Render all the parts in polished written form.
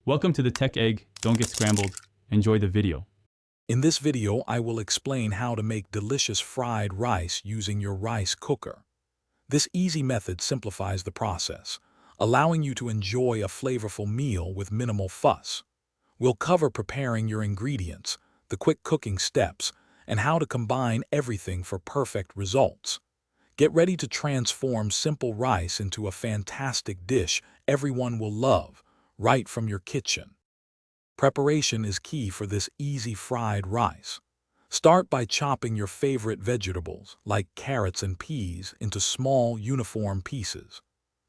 Welcome to the Tech Egg. Don't get scrambled. Enjoy the video. In this video, I will explain how to make delicious fried rice using your rice cooker. This easy method simplifies the process, allowing you to enjoy a flavorful meal with minimal fuss. We'll cover preparing your ingredients, the quick cooking steps, and how to combine everything for perfect results. Get ready to transform simple rice into a fantastic dish everyone will love, right from your kitchen. Preparation is key for this easy fried rice. Start by chopping your favorite vegetables, like carrots and peas, into small, uniform pieces.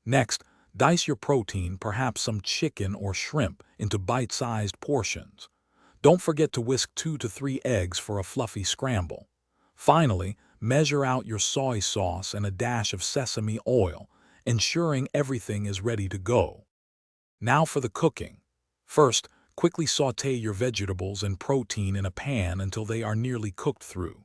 Next, dice your protein, perhaps some chicken or shrimp, into bite-sized portions. Don't forget to whisk 2 to 3 eggs for a fluffy scramble. Finally, measure out your soy sauce and a dash of sesame oil, ensuring everything is ready to go. Now for the cooking. First, quickly sauté your vegetables and protein in a pan until they are nearly cooked through.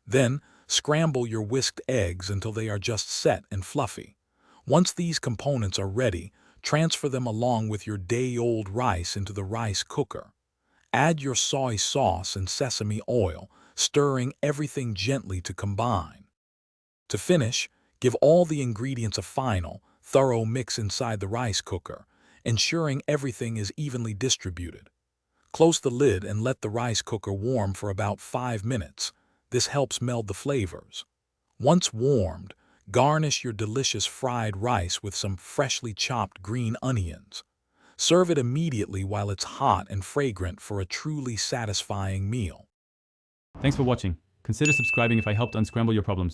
Then, scramble your whisked eggs until they are just set and fluffy. Once these components are ready, transfer them along with your day-old rice into the rice cooker. Add your soy sauce and sesame oil, stirring everything gently to combine. To finish, give all the ingredients a final, thorough mix inside the rice cooker, ensuring everything is evenly distributed. Close the lid and let the rice cooker warm for about 5 minutes. This helps meld the flavors. Once warmed, garnish your delicious fried rice with some freshly chopped green onions. Serve it immediately while it's hot and fragrant for a truly satisfying meal. Thanks for watching. Consider subscribing if I helped unscramble your problems.